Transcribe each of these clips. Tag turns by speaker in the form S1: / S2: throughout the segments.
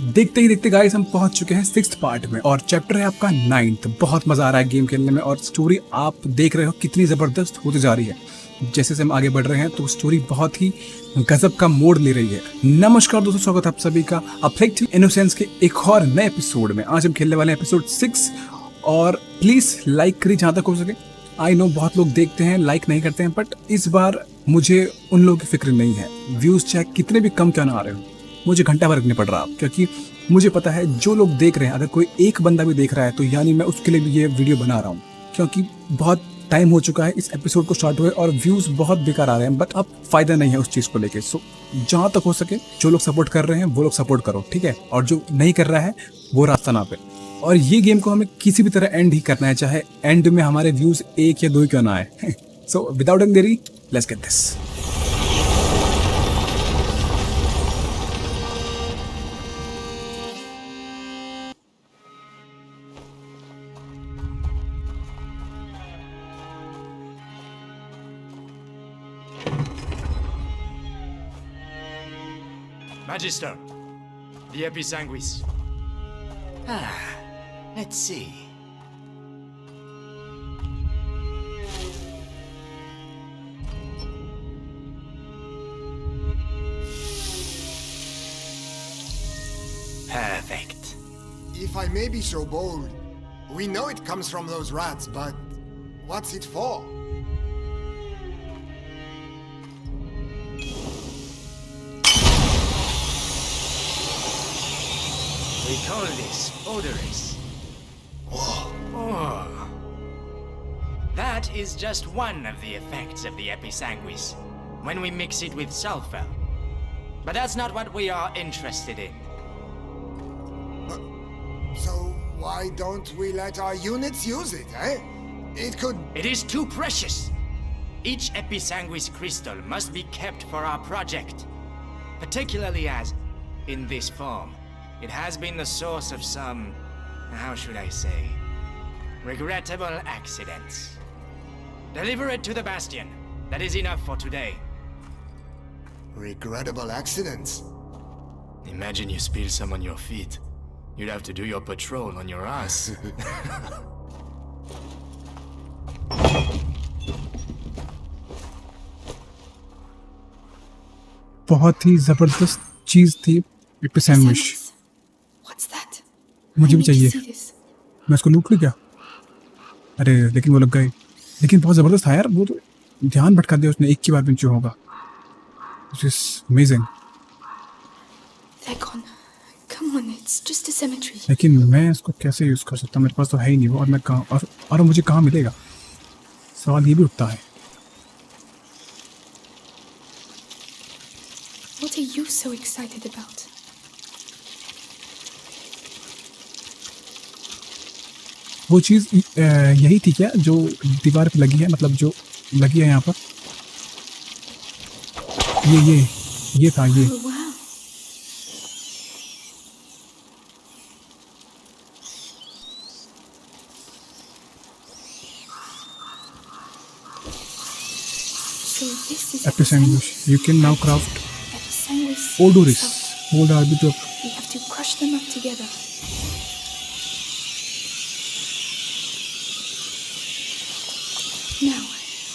S1: देखते ही देखते गाइस हम पहुंच चुके हैं 6th पार्ट में और चैप्टर है आपका 9th। बहुत मजा आ रहा है गेम खेलने में और स्टोरी आप देख रहे हो कितनी जबरदस्त होती जा रही है। जैसे से हम आगे बढ़ रहे हैं तो स्टोरी बहुत ही गजब का मोड़ ले रही है। नमस्कार दोस्तों, स्वागत है आप सभी का अफेक्टिव इनोसेंस के एक और नए एपिसोड में। आज हम खेलने वाले हैं एपिसोड 6 और प्लीज लाइक करिए जहां तक हो सके। आई नो बहुत लोग देखते हैं लाइक नहीं करते हैं, बट इस बार मुझे उन लोगों की फिक्र नहीं है। व्यूज चाहे कितने भी कम क्यों ना आ रहे हो, मुझे घंटा फर्क नहीं पड़ रहा, क्योंकि मुझे पता है जो लोग देख रहे हैं, अगर कोई एक बंदा भी देख रहा है तो यानी मैं उसके लिए भी ये वीडियो बना रहा हूँ। क्योंकि बहुत टाइम हो चुका है इस एपिसोड को स्टार्ट हुए और व्यूज बहुत बेकार आ रहे हैं, बट अब फायदा नहीं है उस चीज को लेके। सो जहां तक हो सके जो लोग सपोर्ट कर रहे हैं वो लोग सपोर्ट करो, ठीक है, और जो नहीं कर रहा है वो रास्ता ना पे। और ये गेम को हमें किसी भी तरह एंड ही करना है, चाहे एंड में हमारे व्यूज 1 या 2 क्यों ना आए। सो विदाउट एनी देरी let's get this.
S2: Magister, the Episanguis.
S3: Let's see.
S2: Perfect.
S4: If I may be so bold, we know it comes from those rats, but what's it for?
S2: We call this odorous. Oh. That is just one of the effects of the Episanguis, when we mix it with sulfur. But that's not what we are interested in.
S4: So why don't we let our units use it, eh? It could...
S2: It is too precious. Each Episanguis crystal must be kept for our project, particularly as, in this form, it has been the source of some, how should I say, regrettable accidents. Deliver it to the Bastion. That is enough for today.
S4: Regrettable accidents?
S2: Imagine you spill some on your feet. You'd have to do your patrol on your ass.
S1: बहुत ही जबरदस्त चीज थी एपिसैंडविच।
S5: What's that?
S1: मुझे
S5: I
S1: भी
S5: need to
S1: चाहिए।
S5: see this.
S1: मैं उसको लूट लूं क्या? अरे लेकिन वो लग गए। लेकिन बहुत जबरदस्त था यार, वो तो ध्यान भटका दिया उसने एक की बार में जो होगा। This is amazing।
S5: They're gone. Come on, it's just a cemetery.
S1: लेकिन मैं इसको कैसे यूज कर सकता हूँ? मेरे पास तो है ही नहीं वो, और मैं कहाँ और मुझे कहाँ मिलेगा? सवाल ये भी उठता है।
S5: What are you so excited about?
S1: वो चीज यही थी क्या जो दीवार पे लगी है, मतलब जो लगी है यहाँ पर? ये था ये।
S5: Oh, wow. So this is
S1: Episanguis. You can now craft
S5: Episanguis.
S1: Odoris.
S5: stuff.
S1: Hold RB to
S5: We have to crush them up together. Now,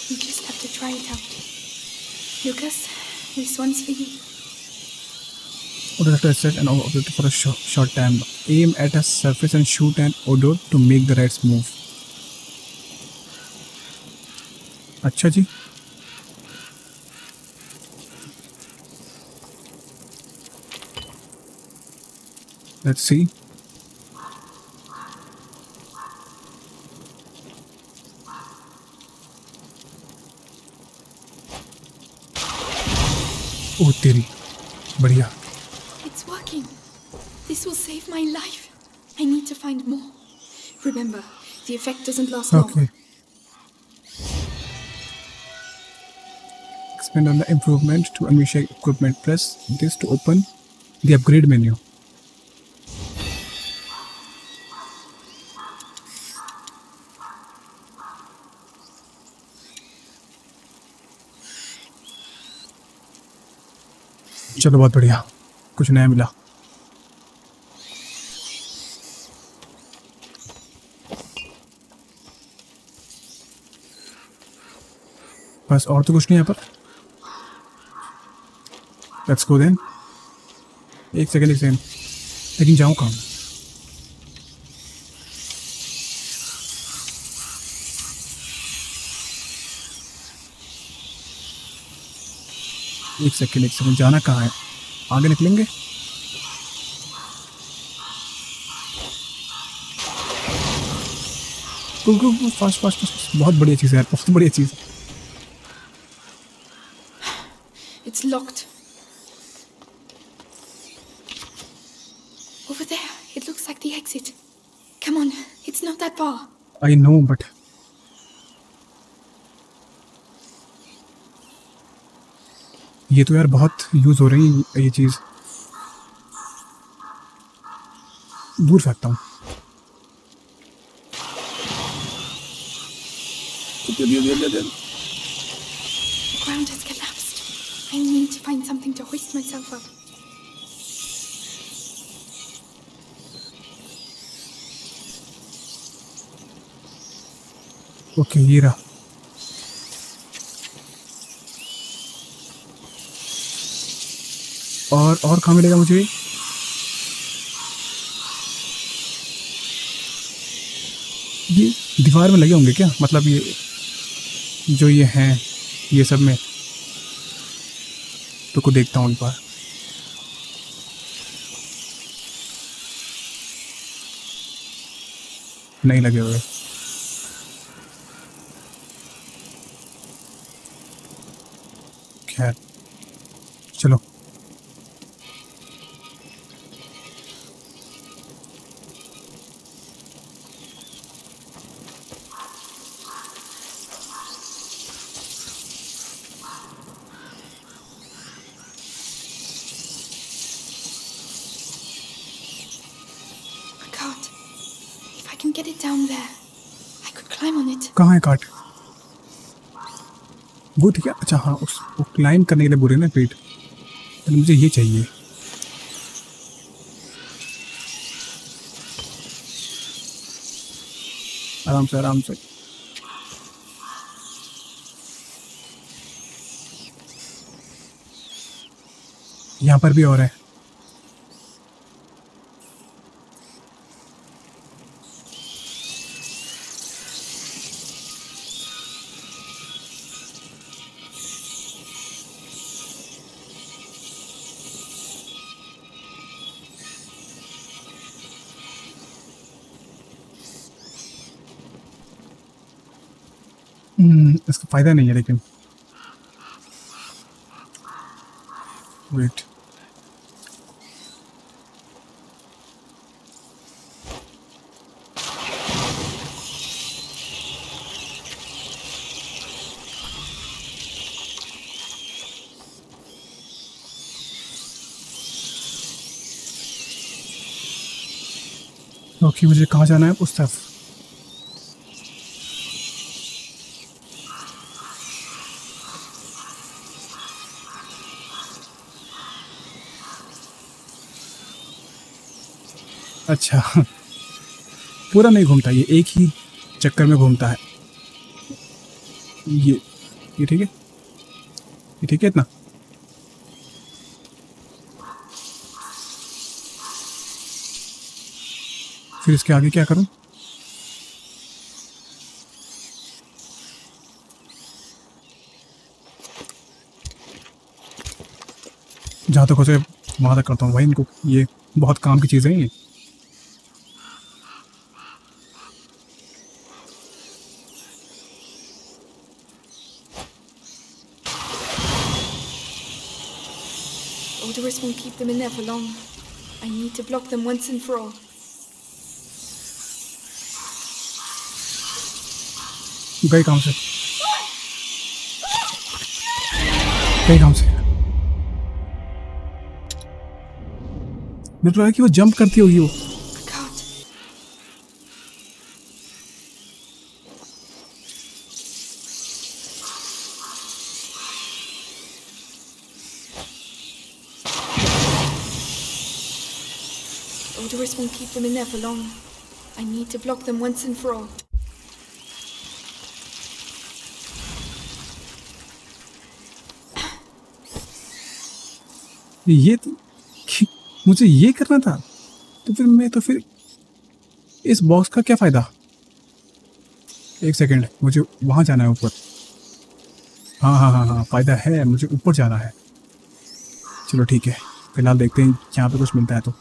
S5: we just have to try it out. Lucas, this one's for you.
S1: Odor to set an object for a short time. Aim at a surface and shoot an odor to make the rats move. अच्छा जी। Let's see. ओ तेरी, बढ़िया।
S5: It's working. This will save my life. I need to find more. Remember, the effect doesn't last long.
S1: Okay. Expand on the improvement to unleash equipment. Press this to open the upgrade menu. चलो बहुत बढ़िया, कुछ नया मिला। बस और तो कुछ नहीं यहाँ पर। Let's go then. एक सेकेंड लेकिन जाऊँ कहाँ? एक सेकेंड जाना कहाँ है? आगे निकलेंगे। Fast fast fast. बहुत बढ़िया चीज़ है यार, बहुत बढ़िया चीज़।
S5: It's locked. Over there. It looks like the exit. Come on. It's not that far.
S1: I know but ये तो यार बहुत यूज हो रही है ये चीज़। दूर फेंकता हूँ।
S5: The ground has collapsed. I need to find something to hoist myself up.
S1: Okay ये रहा। और कहाँ मिलेगा मुझे? ये दीवार में लगे होंगे क्या? मतलब ये जो ये हैं ये सब में तो को देखता हूँ एक बार। नहीं लगे हुए। खैर चलो।
S5: A cart. If I can get it down there, I could climb on it.
S1: कहाँ है काट? वो ठीक है। अच्छा हाँ, उसको क्लाइम करने के लिए बुरे ना पेट। तो मुझे ये चाहिए। आराम से आराम से। यहाँ पर भी और है। इसका फायदा नहीं है लेकिन। वेट, ओके मुझे कहाँ जाना है? उस तरफ। अच्छा पूरा नहीं घूमता, ये एक ही चक्कर में घूमता है। ये ठीक है, ये ठीक है इतना। फिर इसके आगे क्या करूं? जहाँ तक हो सके वहाँ तक करता हूँ भाई इनको। ये बहुत काम की चीज़ें हैं ये।
S5: Odorous won't keep them in there for long. I need to block them once and for all.
S1: गए काम से, गए काम से। मेरे को लगा कि वो जंप करती होगी वो।
S5: A cart. Odorous won't keep them in there for long. I need to block them once and for all.
S1: ये तो, मुझे ये करना था, तो फिर इस बॉक्स का क्या फायदा? एक सेकंड, मुझे वहां जाना है ऊपर। हाँ, फायदा है, मुझे ऊपर जाना है। चलो ठीक है, फिलहाल देखते हैं यहाँ पे कुछ मिलता है तो।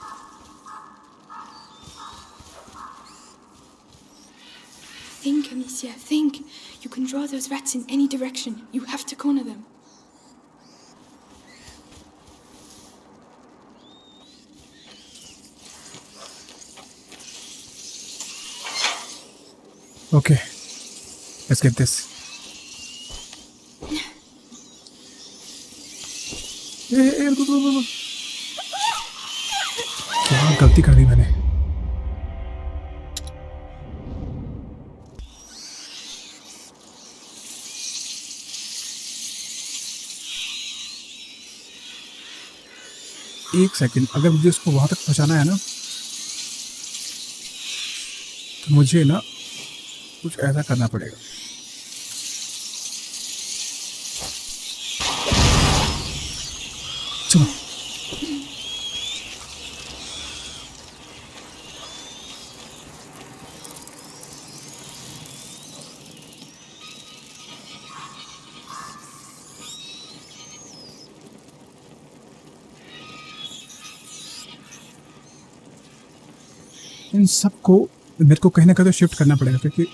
S5: Think, Amicia, think. You can draw those rats in any direction. You have to corner them.
S1: Okay, let's get this. रुको। क्या गलती कर दी मैंने? एक सेकंड, अगर मुझे उसको वहां तक पहुंचाना है ना, तो मुझे ना कुछ ऐसा करना पड़ेगा। चलो इन सबको मेरे को कहीं ना कहीं तो शिफ्ट करना पड़ेगा, क्योंकि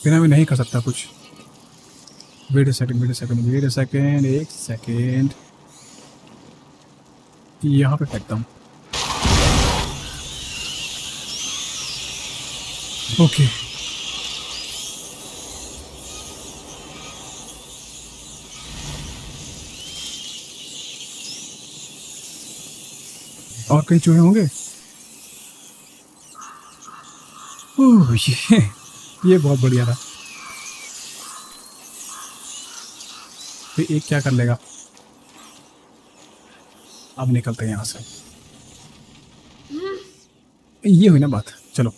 S1: बिना मैं नहीं कर सकता कुछ। वेट अ सेकंड, एक सेकंड, यहाँ पे फेंकता हूँ। ओके, और कहीं चूहे होंगे? ओह, ये बहुत बढ़िया था। फिर एक क्या कर लेगा? अब निकलते हैं यहाँ से। ये हुई ना बात। चलो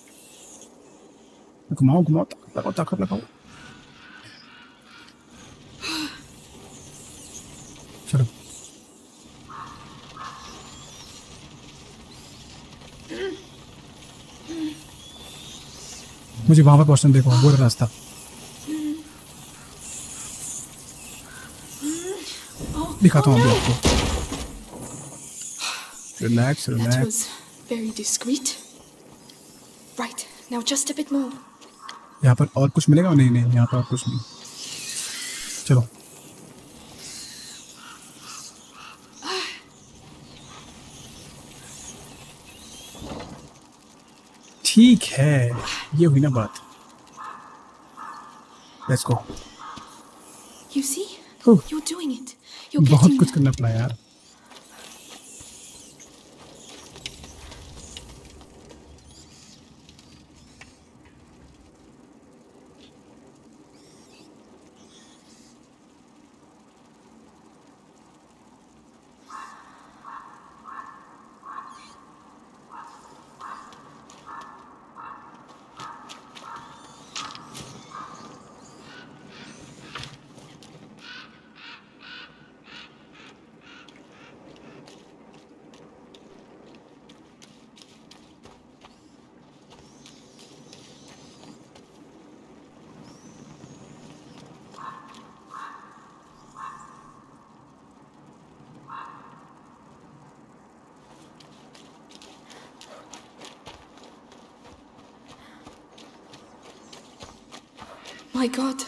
S1: घुमाओ, ताकत लगाओ। चलो मुझे वहां पर पहुंचने देखो, वो रास्ता। दिखाता हूँ अभी आपको। Relax.
S5: That was very discreet. Right, now just a bit more.
S1: यहाँ पर और कुछ मिलेगा? नहीं, यहाँ पर और कुछ नहीं। चलो ठीक है, ये हुई ना बात। Let's go.
S5: You see?
S1: Oh.
S5: You're doing it. You're
S1: बहुत
S5: getting
S1: कुछ
S5: there.
S1: करना पड़ा यार।
S5: My God,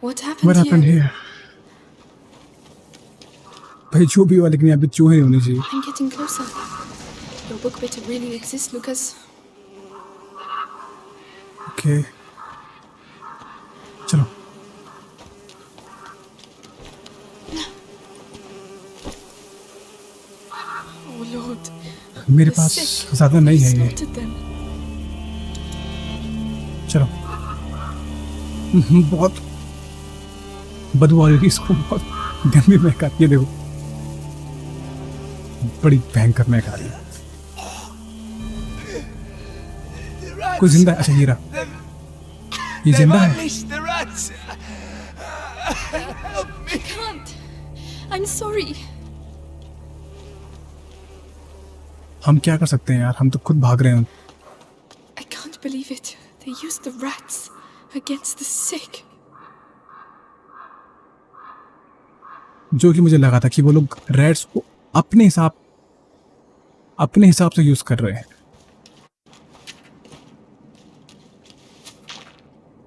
S5: what happened
S1: What happened here? भाई जो भी हुआ, लेकिन यहाँ पे चूहे नहीं होने चाहिए।
S5: I'm getting closer. Your book better really exist, Lucas.
S1: Okay चलो।
S5: Oh Lord.
S1: मेरे
S5: The
S1: पास
S5: sick.
S1: ज्यादा नहीं है ये।
S5: Slaughtered them.
S1: चलो बहुत बदबू आ रही है इसको, बहुत गंदी महक आती है। देखो बड़ी भयंकर महक आ रही है। कोई जिंदा है? अच्छा ये रहा, ये जिंदा है।
S2: The rats!
S5: I can't. I'm sorry.
S1: हम क्या कर सकते हैं यार, हम तो खुद भाग रहे हैं।
S5: I can't believe it. They used the rats against the sick.
S1: जो कि मुझे लगा था कि वो लोग रैट्स को अपने हिसाब से यूज कर रहे हैं,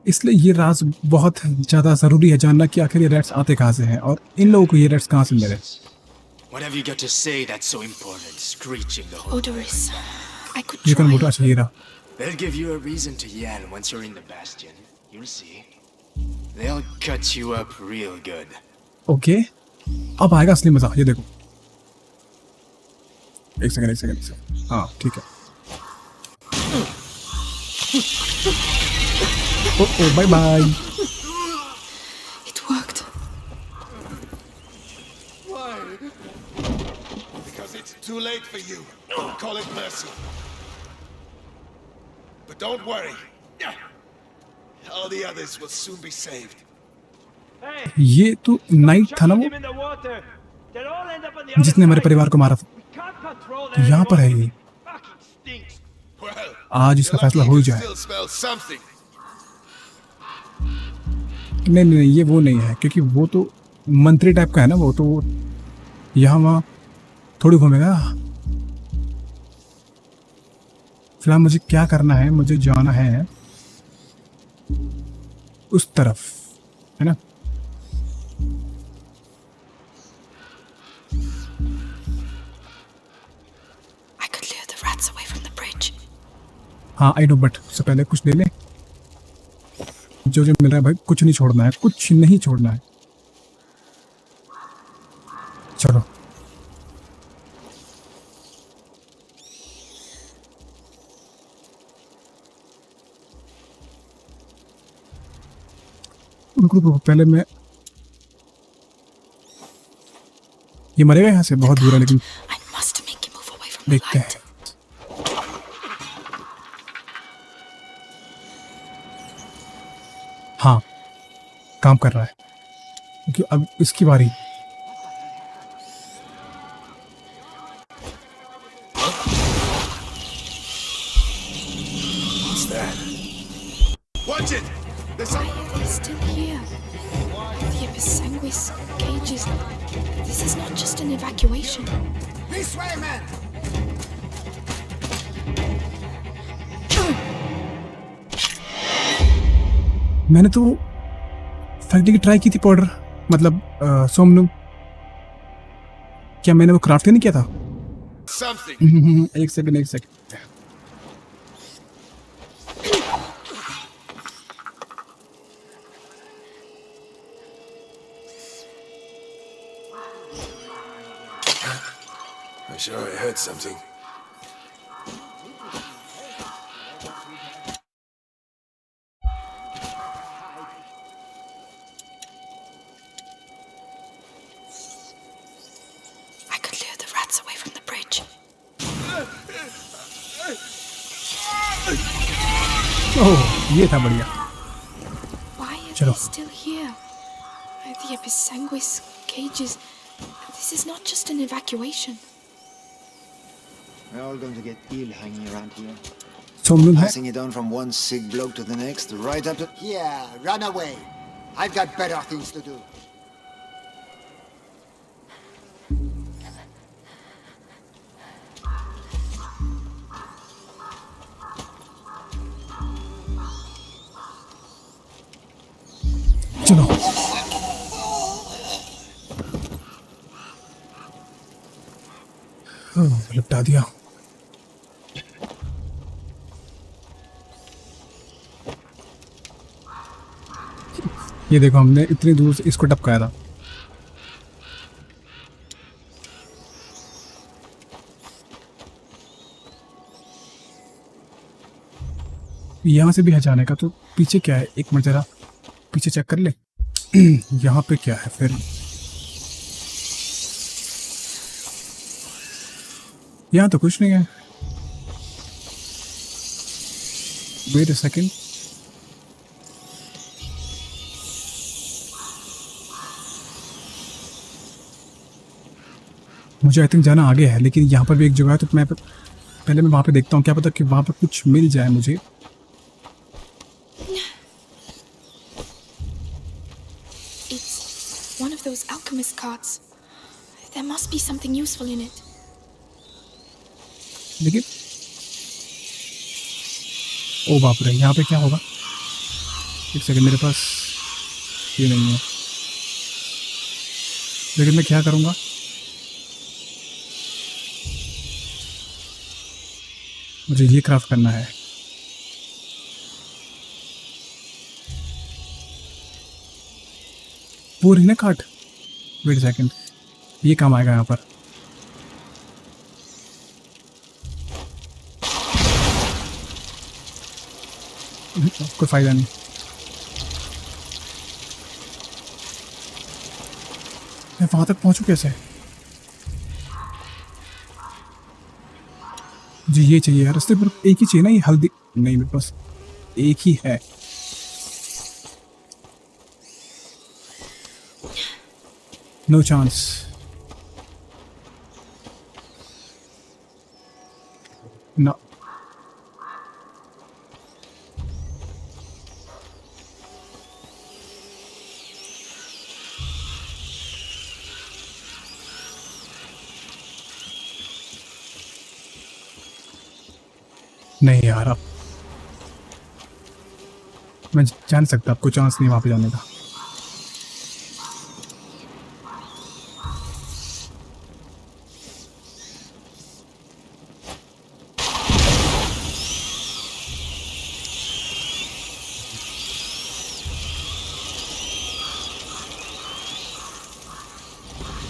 S1: इसलिए ये राज बहुत ज्यादा जरूरी है जानना कि आखिर ये रैट्स आते कहाँ से हैं और इन लोगों को ये रैट्स कहाँ से मिले।
S2: What have you got to say that's so important? Screeching the whole
S5: Odoris, I could
S1: ये कौन
S5: try.
S1: बोल रहा? अच्छा ये रहा।
S2: They'll give you a reason to yell once you're in the bastion. You'll see. They'll cut you up real good.
S1: Okay, अब आएगा असली मजा, ये देखो। एक सेकंड। हाँ ठीक है। Oh bye bye.
S5: It worked.
S3: Why? Because it's too late for you. Call it mercy. But don't worry. All the others will soon be saved.
S1: ये तो नाइट था ना वो, जिसने हमारे परिवार को मारा था। यहाँ पर है ये।
S3: Well,
S1: आज इसका
S3: you're
S1: फैसला
S3: lucky
S1: हो ही
S3: you can
S1: जाए।
S3: still smell something.
S1: नहीं, ये वो नहीं है, क्योंकि वो तो मंत्री टाइप का है ना, वो तो यहाँ वहाँ थोड़ी घूमेगा। फिलहाल मुझे क्या करना है, मुझे जाना है उस तरफ, है ना।
S5: I could lure the rats away from the bridge.
S1: हाँ आई नो, बट उससे पहले कुछ ले ले। जो जो मिल रहा है भाई, कुछ नहीं छोड़ना है, कुछ नहीं छोड़ना है। चलो रुको, पहले मैं, ये मरेगा यहाँ से, बहुत दूर है, लेकिन
S5: I must make him move away from the
S1: देखते
S5: light.
S1: हैं। हाँ काम कर रहा है, क्योंकि अब इसकी बारी।
S3: What's that? Watch it! There's
S5: Why
S3: some...
S5: are they still here? The Episanguis cages. This is not just an evacuation.
S4: This way, man!
S1: मैंने तो फैक्ट्री की ट्राई की थी पाउडर, मतलब सोमनू। क्या मैंने वो क्राफ्ट नहीं किया था?
S3: something.
S1: एक second.
S3: I'm sure I heard something.
S5: I could lure the rats away from the bridge.
S1: ओह ये था बढ़िया।
S5: Why are
S1: Chalo.
S5: they still here? The Episanguis cages. This is not just an evacuation.
S6: We're all going to get ill hanging around here.
S1: सोमनू है।
S6: Passing it on from one sick bloke to the next, right up to...
S4: Yeah, run away. I've got better things to do.
S1: चलो लिपटा दिया। ये देखो, हमने इतनी दूर से इसको टपकाया था। यहाँ से भी है जाने का, तो पीछे क्या है? एक मिनट जरा पीछे चेक कर ले। यहाँ पे क्या है फिर? यहाँ तो कुछ नहीं है। Wait a second. मुझे आई थिंक जाना आगे है, लेकिन यहाँ पर भी एक जगह है, तो पहले मैं वहाँ पे देखता हूँ, क्या पता कि वहाँ पर कुछ मिल जाए मुझे।
S5: It's one of those alchemist cards. There must be something useful in it.
S1: लेकिन ओ बाप रे, यहाँ पे क्या होगा? एक सेकंड, मेरे पास ये नहीं है, लेकिन मैं क्या करूँगा? मुझे ये क्राफ्ट करना है। वो रही ना कार्ट, वेट सेकंड, ये काम आएगा यहाँ पर। कोई फायदा नहीं। मैं वहां तक पहुंचू कैसे? मुझे ये चाहिए यार, रास्ते पर एक ही चाहिए ना, ये हल्दी नहीं, मेरे पास एक ही है। No chance. ना नहीं यार, अब मैं जान सकता, आपको चांस नहीं वहां पे जाने का।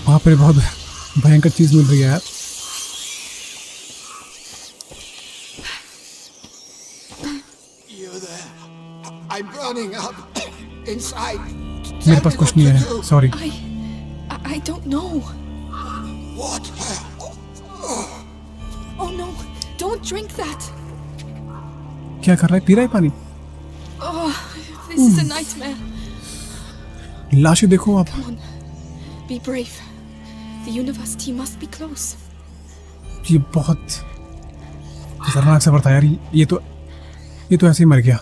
S1: वहां पर बहुत भयंकर चीज मिल रही है यार।
S4: I'm burning up inside.
S1: मेरे पास कुछ नहीं है, sorry.
S5: I don't know.
S4: What?
S5: Oh no, don't drink that.
S1: क्या कर रहा है? पी रहा है पानी?
S5: Oh, this is a nightmare.
S1: लाशें देखो आप।
S5: Come on, be brave. The university must be close.
S1: ये बहुत खतरनाक सफर था यार। ये तो ऐसे ही मर गया।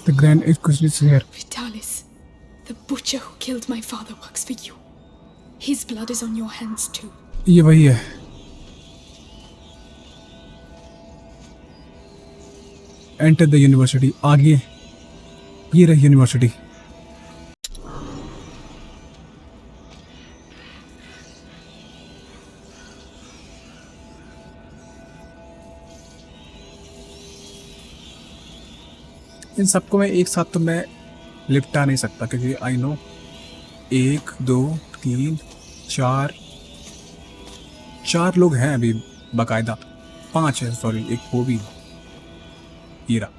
S1: The Grand Inquisitor is here.
S5: Vitalis, the butcher who killed my father works for you. His blood is on your hands too.
S1: ये वही है। Enter the university. आगे ये रही यूनिवर्सिटी। इन सबको मैं एक साथ तो मैं लिपटा नहीं सकता, क्योंकि आई नो 1 2 3 4 लोग हैं अभी बाकायदा, 5 है, सॉरी, एक वो भी हीरा।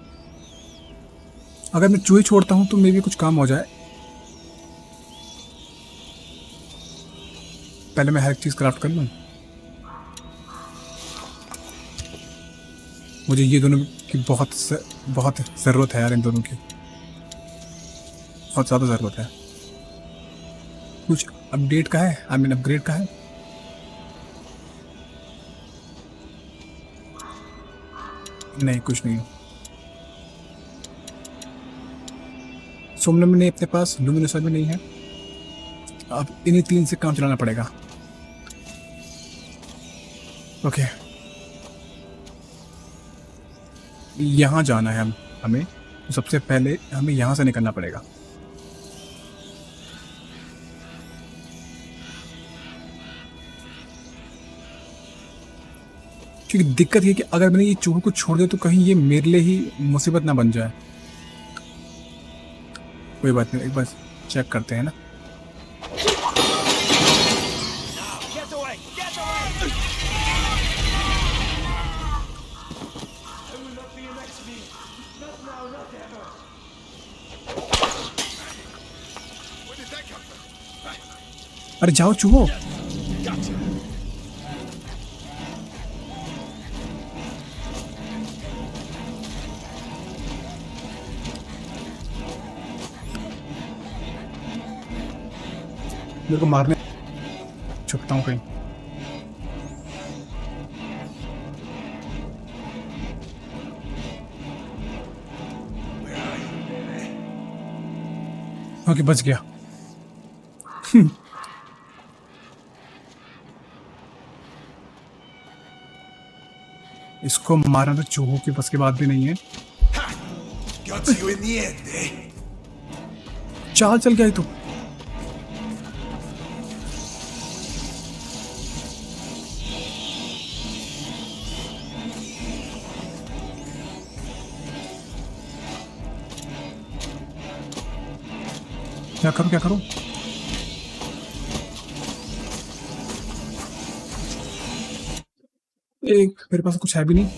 S1: अगर मैं चूहे छोड़ता हूँ तो मे भी कुछ काम हो जाए। पहले मैं हर एक चीज़ क्राफ्ट कर लूँ। मुझे ये दोनों की बहुत ज़रूरत है यार, इन दोनों की बहुत ज़्यादा ज़रूरत है। कुछ अपडेट का है, आई मीन अपग्रेड का है? नहीं, कुछ नहीं। सोमनम में नहीं, अपने पास लुमिनोसा में नहीं है। अब इन्हीं 3 से काम चलाना पड़ेगा। ओके, यहाँ जाना है हमें, तो सबसे पहले हमें यहाँ से निकलना पड़ेगा। क्योंकि दिक्कत ये कि अगर मैंने ये चूहों को छोड़ दिया तो कहीं ये मेरे लिए ही मुसीबत ना बन जाए। कोई बात नहीं, एक बार चेक करते हैं ना।
S3: Where did that come from?
S1: अरे जाओ चूहो।
S3: Gotcha.
S1: मेरे को मारने छुपता हूँ कहीं। ओके बच गया। इसको मारना तो चूहों की बस की बात भी नहीं है।
S3: Got you in the end, eh?
S1: चाल चल गया तू। क्या करूं क्या करूं? एक मेरे पास कुछ है भी नहीं।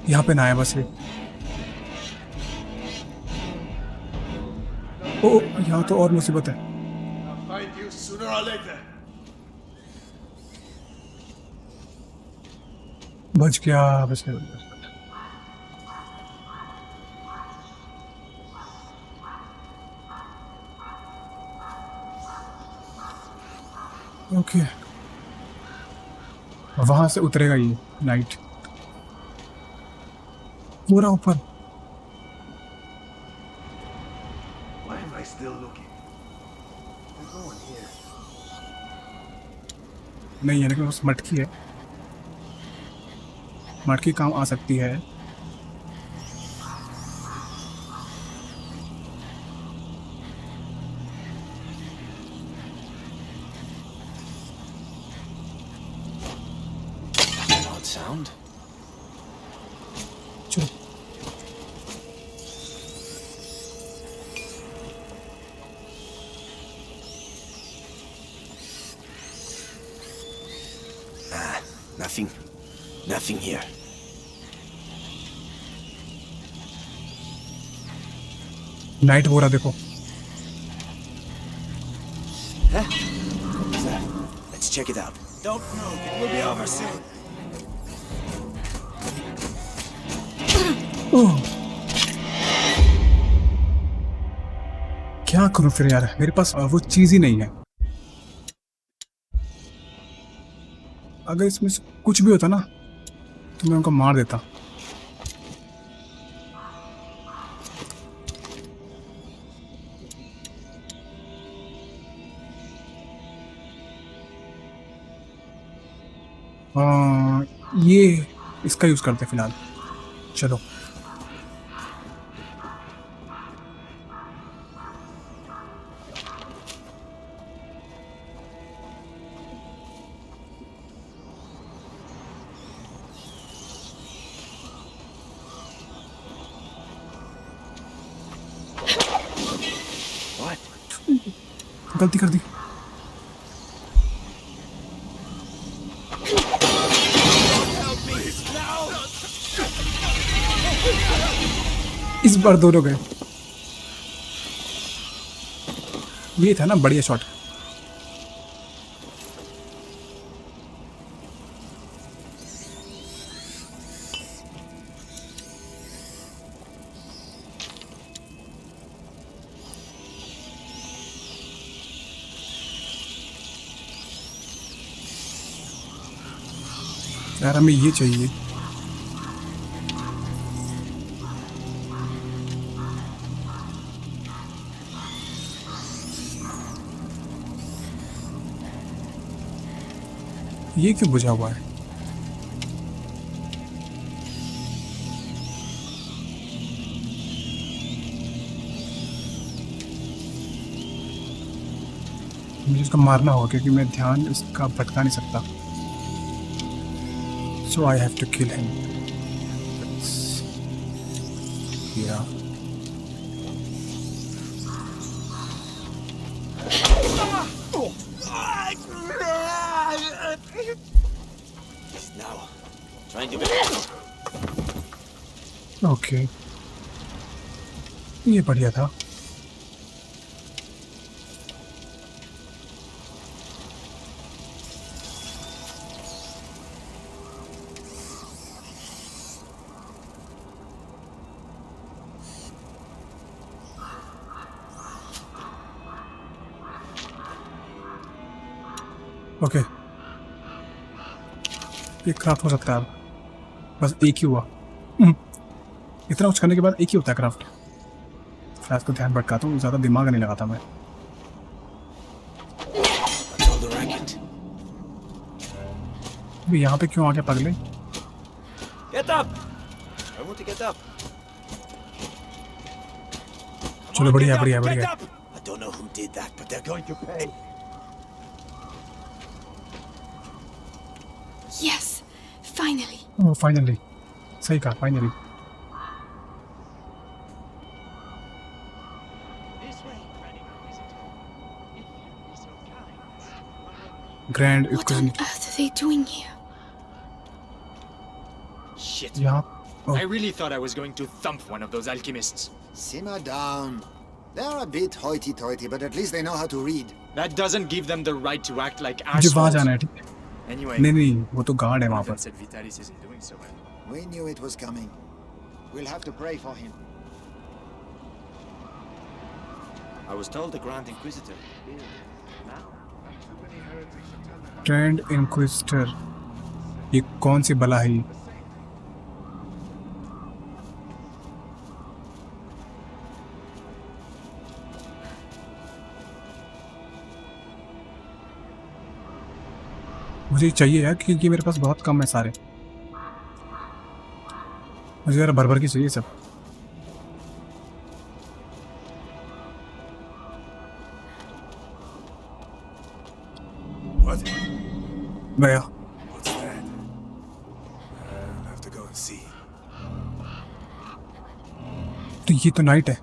S1: यहाँ पे ना आया बस ये। ओ यहाँ तो और मुसीबत है।
S3: I'll find you sooner or later.
S1: बच गया बच गया बच गया। ओके वहां से उतरेगा ये नाइट पूरा ऊपर।
S3: Why am I still looking? There's no one here.
S1: नहीं है लेकिन उस मटकी है। मटकी काम आ सकती है।
S6: Odd sound.
S1: चलो
S6: Nothing. Nothing here.
S1: नाइट हो रहा देखो।
S6: Huh? What was that? Let's check it out.
S3: Don't move. It will be over soon.
S1: ओह क्या करूं फिर यार मेरे पास वो चीज ही नहीं है। अगर इसमें से कुछ भी होता ना तो मैं उनको मार देता। ये इसका यूज करते फिलहाल। चलो
S6: What?
S1: गलती कर दी। इस बार दोनों गए। ये था ना बढ़िया शॉट। यार हमें ये चाहिए। ये क्यों बुझा हुआ है? मुझे इसको मारना होगा क्योंकि मैं ध्यान इसका भटका नहीं सकता। So I have to kill him. Yeah.
S6: He's now trying to get.
S1: Okay, ये बढ़िया था। ओके, ये क्राफ्ट हो सकता है अब। बस एक ही हुआ। इतना कुछ करने के बाद एक ही होता है क्राफ्ट। फ्लैश को ध्यान भटकाता हूँ, ज़्यादा दिमाग नहीं लगाता मैं।
S6: That's all the racket.
S1: अभी यहाँ पे क्यों आ गया पगले?
S6: Get up! I want to get up.
S1: चलो बढ़िया बढ़िया
S6: Get
S1: बढ़िया।
S6: up! I don't know who did that, but they're going to pay.
S5: Yes, finally.
S1: Oh finally, सही कहा, finally. Grand
S5: What on earth are they doing here?
S2: Shit.
S1: यहाँ
S2: I really thought I was going to thump one of those alchemists.
S4: Simmer down. They're a bit hoity-toity, but at least they know how to read.
S2: That doesn't give them the right to act like
S1: मुझे वहाँ
S2: assholes.
S1: जाना है, ठीक है?
S2: Anyway,
S1: नहीं नहीं, वो तो गार्ड है वहाँ
S2: Ivan
S1: पर।
S2: said Vitalis isn't doing so well.
S4: We knew it was coming. We'll have to pray for him.
S6: I was told the Grand Inquisitor.
S1: Grand Inquisitor, ये कौन सी बला है? मुझे चाहिए यार, क्योंकि मेरे पास बहुत कम है सारे। मुझे जरा भर भर के चाहिए सब।
S3: What?
S1: गया।
S3: What's that? I'll have to go and see.
S1: तो ये तो नाइट है।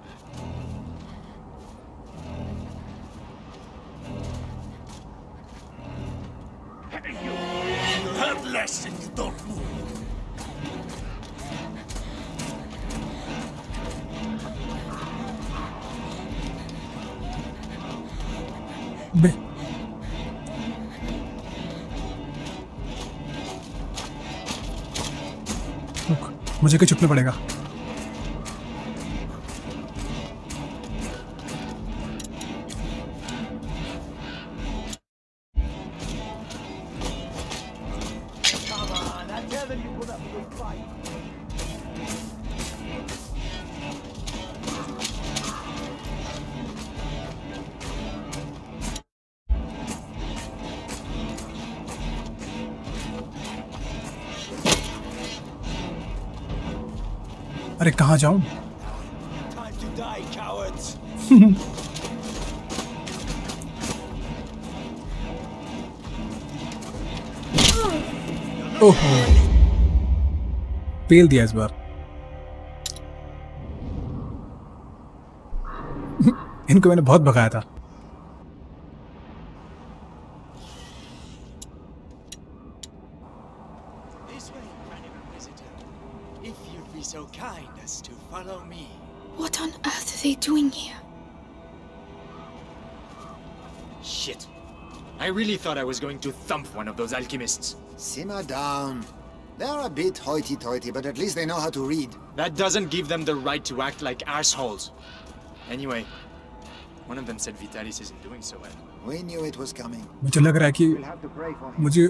S3: You hurt less and you don't move.
S1: बे रुक, मुझे क्या छुपना पड़ेगा। अरे कहाँ जाऊँ?
S6: Time to die, cowards!
S1: ओहो, पेल दिया इस बार। इनको मैंने बहुत भगाया था।
S2: This way, Grand Inquisitor. If you'd be so kind as to follow me.
S5: What on earth are they doing here?
S2: Shit. I really thought I was going to thump one of those alchemists.
S4: Simmer down. They're a bit hoity-toity, but at least they know how to read.
S2: That doesn't give them the right to act like assholes. Anyway, one of them said Vitalis isn't doing so well.
S4: We knew it was coming.
S1: मुझे लग रहा है कि
S4: We'll have to pray for him.
S1: मुझे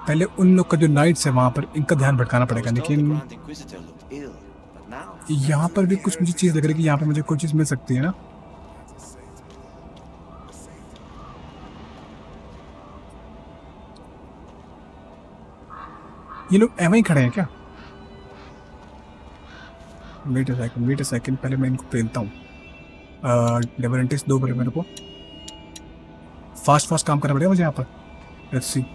S1: पहले उन लोग का जो नाइट्स है वहाँ पर इनका ध्यान भटकाना
S6: I was
S1: पड़ेगा,
S6: told the
S1: लेकिन
S6: Grand Inquisitor looked ill, but now
S1: यहाँ पर भी कुछ मुझे चीज़ लग रही है कि यहाँ पे मुझे कोई चीज़ मिल सकती है ना। ये लोग ऐਵੇਂ ही खड़े हैं क्या? वेट अ सेकंड, पहले मैं इनको पेलता हूँ। लेबरेंटिस दो बड़े मेरे को। फास्ट काम करना पड़ेगा मुझे यहाँ पर। Let's see.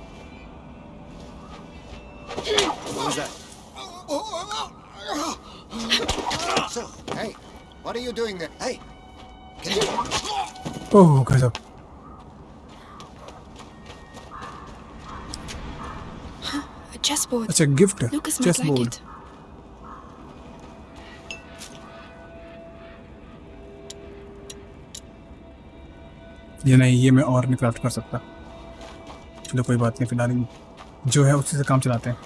S6: what was that?
S4: So, hey, what are you doing there? Hey, can you...
S1: ओह गजब।
S5: chessboard.
S1: अच्छा गिफ्ट है,
S5: Lucas might
S1: chess
S5: like
S1: board.
S5: it.
S1: ये नहीं, ये मैं और नहीं क्राफ्ट कर सकता। चलो कोई बात नहीं, फिलहाल जो है उसी से काम चलाते हैं।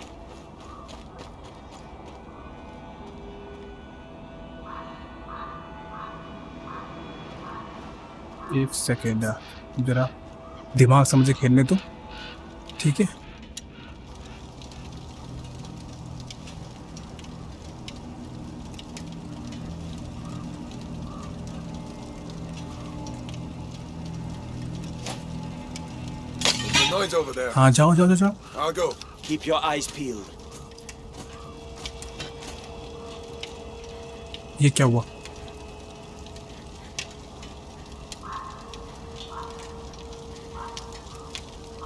S1: एक सेकेंड, जरा दिमाग से मुझे खेलने दो, ठीक है।
S3: The noise over there.
S1: हाँ जाओ जाओ जाओ जाओ।
S3: I'll go.
S6: Keep your eyes peeled.
S1: ये क्या हुआ?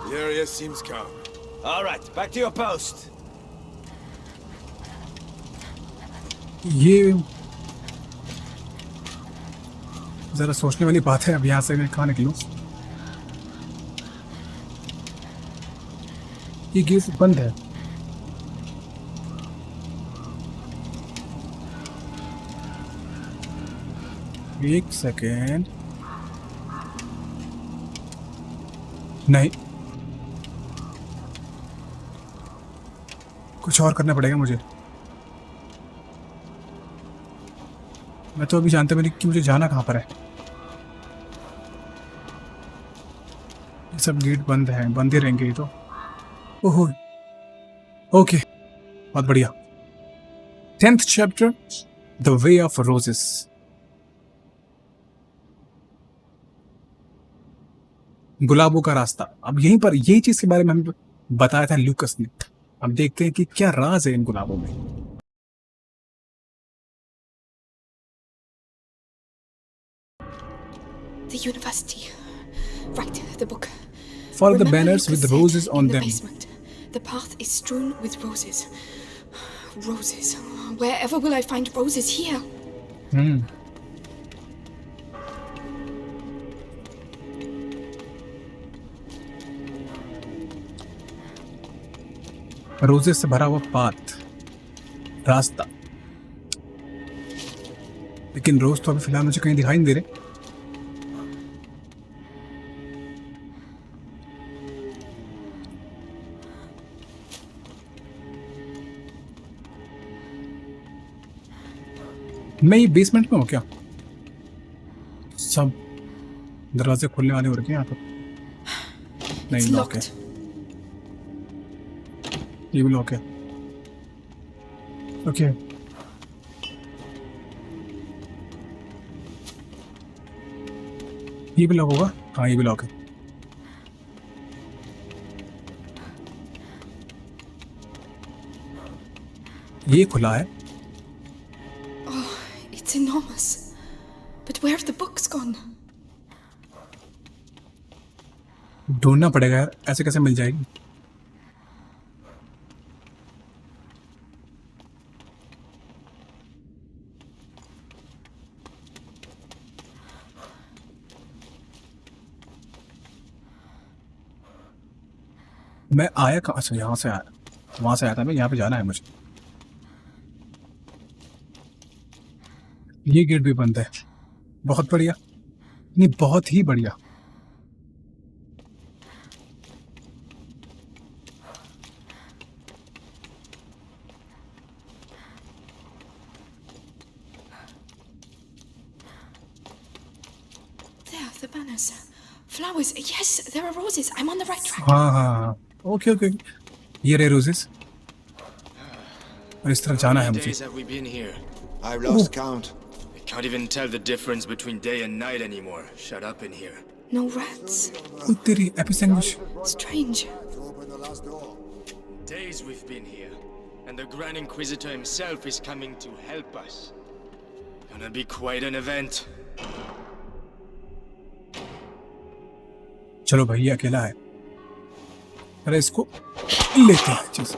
S3: The area seems calm.
S6: All right, back to your post.
S1: ये जरा सोचने वाली बात है। अब यहाँ से मैं कहाँ निकलूँ? ये गेट बंद है। एक सेकेंड, नहीं, कुछ और करना पड़ेगा मुझे। मैं तो अभी जानता भी नहीं कि मुझे जाना कहाँ पर है। ये सब गेट बंद है, बंद ही रहेंगे ये तो। ओहो, ओके, बहुत बढ़िया। 10th chapter, the way of roses. गुलाबों का रास्ता। अब यहीं पर यही चीज के बारे में हमें बताया था लूकस ने। अब देखते हैं कि क्या राज है इन गुलाबों में।
S5: The university. Right, the book.
S1: Follow the
S5: Remember
S1: banners with
S5: Lucas
S1: the roses
S5: said
S1: on
S5: in the
S1: them.
S5: basement, the path is strewn with roses. Roses. Wherever will I find roses here?
S1: Roses से भरा हुआ path, रास्ता। लेकिन रोज तो अभी फिलहाल मुझे कहीं दिखाई नहीं दे रहे। मैं ये बेसमेंट में हूँ क्या? सब दरवाजे खुलने वाले हो रखे हैं यहाँ पर।
S5: It's
S1: नहीं, लॉक है।
S5: locked.
S1: ये भी लॉक है। ओके, ये भी लॉक होगा। हाँ, ये भी लॉक है। ये खुला है।
S5: It's enormous. But where have the books gone?
S1: ढूंढना पड़ेगा यार, ऐसे कैसे मिल जाएगी? मैं आया कहाँ से? यहाँ से आया, वहां से आया था मैं। यहाँ पे जाना है मुझे। ये गेट भी बंद है। बहुत बढ़िया, नहीं बहुत ही बढ़िया।
S5: There, the banners. Flowers. Yes, there are roses. I'm on the right track.
S1: हाँ हाँ हाँ, ओके ओके, ये रहे रोजेस। और इस तरफ जाना है
S2: How many
S1: मुझे।
S2: days have we been here?
S3: I've lost count.
S2: I can't even tell the difference between day and night anymore. Shut up in here.
S5: No rats.
S1: ओ तेरी AP sandwich.
S5: Strange.
S4: Open the last door.
S2: Days we've been here, and the Grand Inquisitor himself is coming to help us. Gonna be quite an event.
S1: चलो भाई, ये अकेला है। अरे इसको लेते हैं। चीज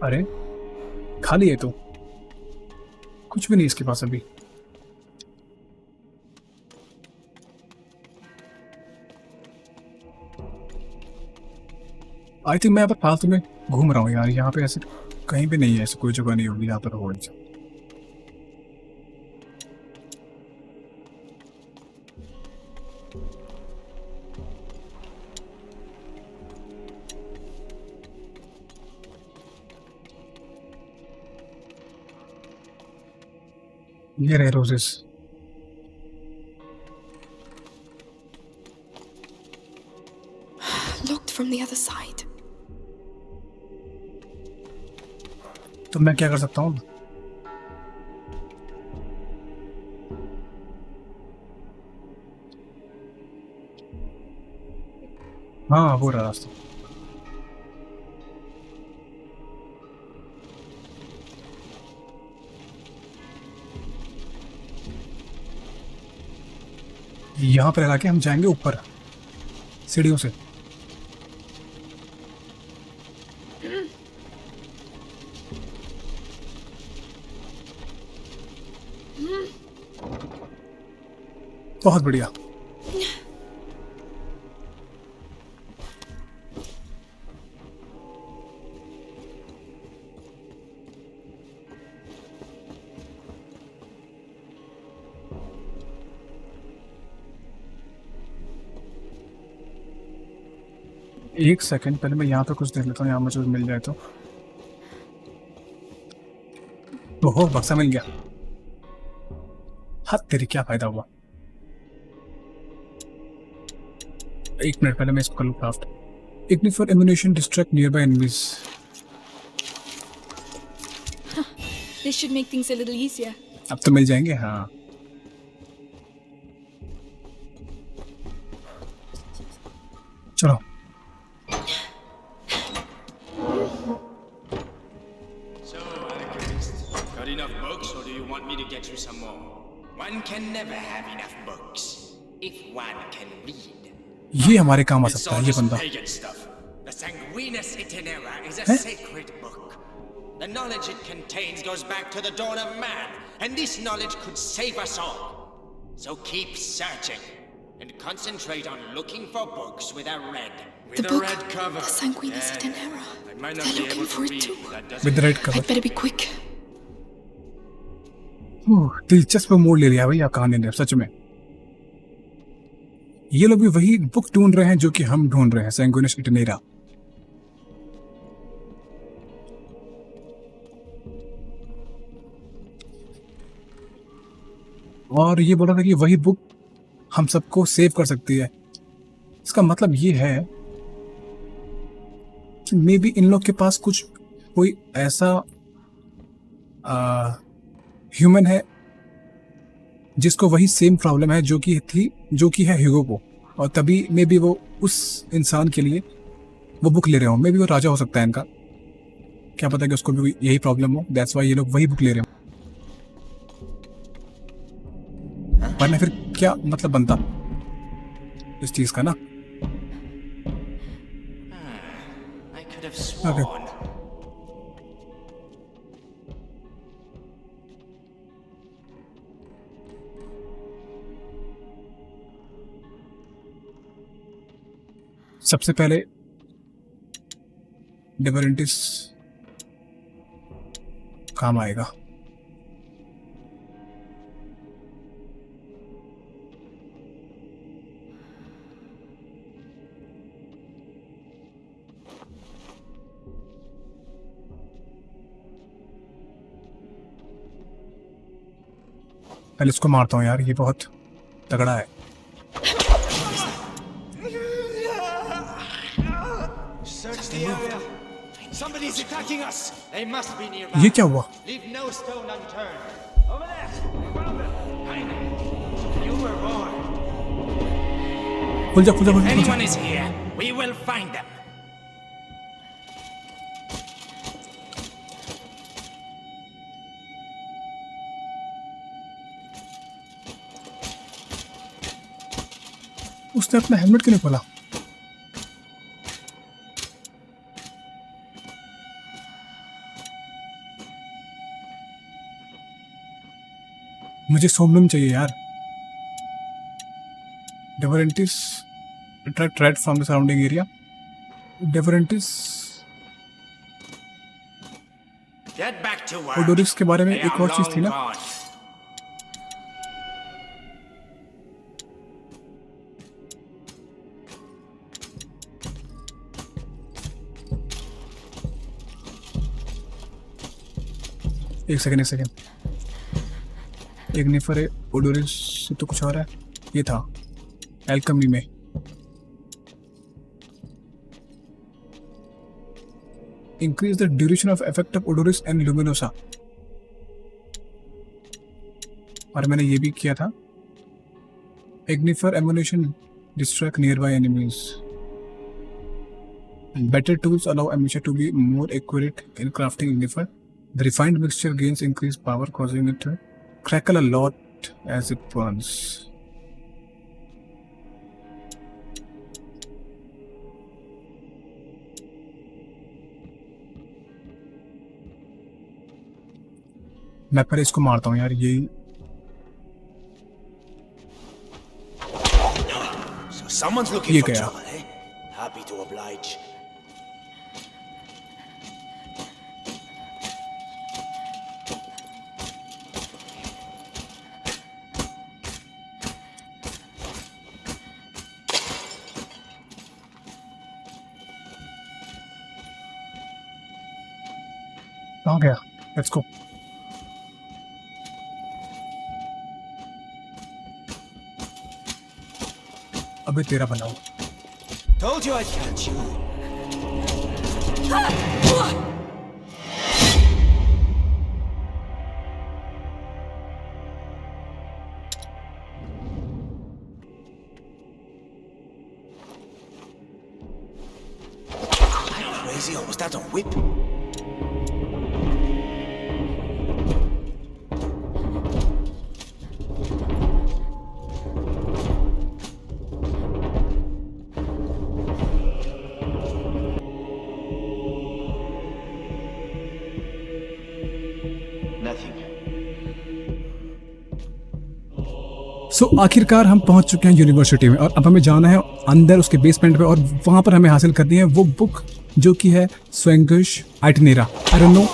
S1: अरे खाली है तो कुछ भी नहीं इसके पास अभी। आई थिंक मैं यहाँ पर फालतू में घूम रहा हूँ यार, यहाँ पे ऐसे कहीं भी नहीं है, ऐसे कोई जगह नहीं होगी यहाँ पर होल्ड। ये रहे roses.
S5: Locked from the other side.
S1: तो मैं क्या कर सकता हूँ? हाँ वो रहा रास्ता। यहाँ पर लगा के हम जाएंगे ऊपर सीढ़ियों से। बहुत बढ़िया। एक सेकंड, पहले मैं यहाँ पे कुछ देख लेता हूँ, यहाँ मुझे मिल जाए तो। ओहो बक्सा मिल गया। हाँ तेरी क्या फायदा हुआ। एक मिनट पहले मैं इसको कर लूँ craft. Ignite for ammunition, distract nearby enemies.
S5: This should make things a little easier.
S1: अब तो मिल जाएंगे। हाँ चलो।
S2: So, Anarchist, got enough books, or do you want me to get you some more? One can never have enough books, if one can read.
S1: ये हमारे काम आ
S2: It's
S1: सकता
S2: all
S1: है ये
S2: just
S1: बंदा।
S2: pagan stuff. The Sanguinus Itinera is a
S1: Huh?
S2: sacred book. The knowledge it contains goes back to the dawn of man, and this knowledge could save us all. So keep searching, and concentrate on looking for books with a red
S5: The book,
S2: red cover.
S5: the Sanguinus Itinera.
S2: I might not
S5: They're
S2: be
S5: looking
S2: able to
S5: for it
S2: read.
S5: too.
S2: That
S1: with
S2: doesn't
S1: red
S5: I'd
S1: cover.
S5: better be quick.
S1: दिलचस्प मोड़ ले लिया भैया कहानी ने सच में। ये लोग भी वही बुक ढूंढ रहे हैं जो कि हम ढूंढ रहे हैं, सैंगुइनस इटिनेरा। और ये बोल रहा था कि वही बुक हम सबको सेव कर सकती है। इसका मतलब ये है कि मे बी इन लोग के पास कुछ कोई ऐसा ह्यूमन है जिसको वही सेम प्रॉब्लम है जो कि है ह्यूगो को, और तभी मे बी वो उस इंसान के लिए वो बुक ले रहे हो। मे बी वो राजा हो सकता है इनका, क्या पता कि उसको भी यही प्रॉब्लम हो। दैट्स वाई ये लोग वही बुक ले रहे हो। वरना फिर क्या मतलब बनता इस चीज का ना।
S2: I could have sworn.
S1: सबसे पहले डेबरेंटिस काम आएगा। पहले इसको मारता हूँ यार, ये बहुत तगड़ा है।
S2: Search the area. Somebody's attacking us. They must be nearby.
S1: ये क्या हुआ?
S2: Leave no stone unturned. Over there. In front of them. Heine, you were born.
S1: खुल जा खुल जा खुल
S2: If
S1: जा।
S2: anyone is here, we will find them.
S1: उसने अपना हेलमेट क्यों नहीं खोला? मुझे सोमनम चाहिए यार। डेवरेंटिस attract rat from the surrounding area. डेवरेंटिस
S2: Get back to work.
S1: ओडोरिस के बारे में
S2: They
S1: एक
S2: are
S1: और चीज थी
S2: long
S1: ना।
S2: gone.
S1: एक सेकंड इग्निफर है, ओडोरिस से तो कुछ और है। ये था एल्केमी में। Increase the duration of effect of Odoris and Luminosa. और मैंने ये भी किया था। Ignifer ammunition distract nearby enemies. Better tools allow amateur to be more accurate in crafting ignifer. The refined mixture gains increased power, causing it to crackle a lot as it burns. मैं पहले इसको मारता हूँ यार। ये
S6: So someone's looking
S1: ये
S6: for
S1: गया।
S6: trouble, eh? Happy to oblige.
S1: कहाँ गया? Let's go. अबे तेरा बनाओ।
S6: Told you I'd catch you. Crazy, or was that a whip?
S1: सो आखिरकार हम पहुंच चुके हैं यूनिवर्सिटी में और अब हमें जाना है अंदर उसके बेसमेंट पे और वहां पर हमें हासिल करनी है वो बुक जो कि है स्वैंगिश आइटिनेरा। आई डोंट नो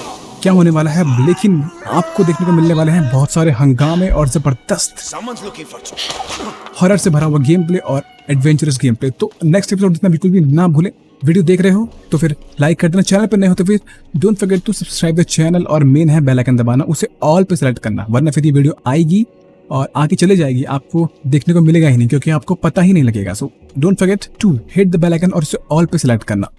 S1: क्या होने वाला है, लेकिन आपको देखने को मिलने वाले हैं बहुत सारे हंगामे और जबरदस्त
S6: Someone's looking for trouble.
S1: Horror से भरा हुआ गेम प्ले और एडवेंचरस गेम प्ले। तो नेक्स्ट एपिसोड देखना बिल्कुल भी ना भूलें। वीडियो देख रहे हो तो फिर लाइक कर देना, चैनल पर नए हो तो फिर don't forget to subscribe the channel और मेन है बेल आइकन दबाना, उसे ऑल पे सेलेक्ट करना, वरना फिर ये वीडियो आएगी और आगे चले जाएगी, आपको देखने को मिलेगा ही नहीं क्योंकि आपको पता ही नहीं लगेगा। So don't forget to hit the bell icon और इसे ऑल पे सिलेक्ट करना।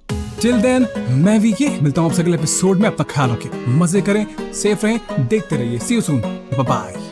S1: टिल देन मैं भी ये मिलता हूँ आपसे अगले एपिसोड में। अपना ख्याल रखें, मजे करें, सेफ रहें, देखते रहिए। सी यू सून, बाय बाय।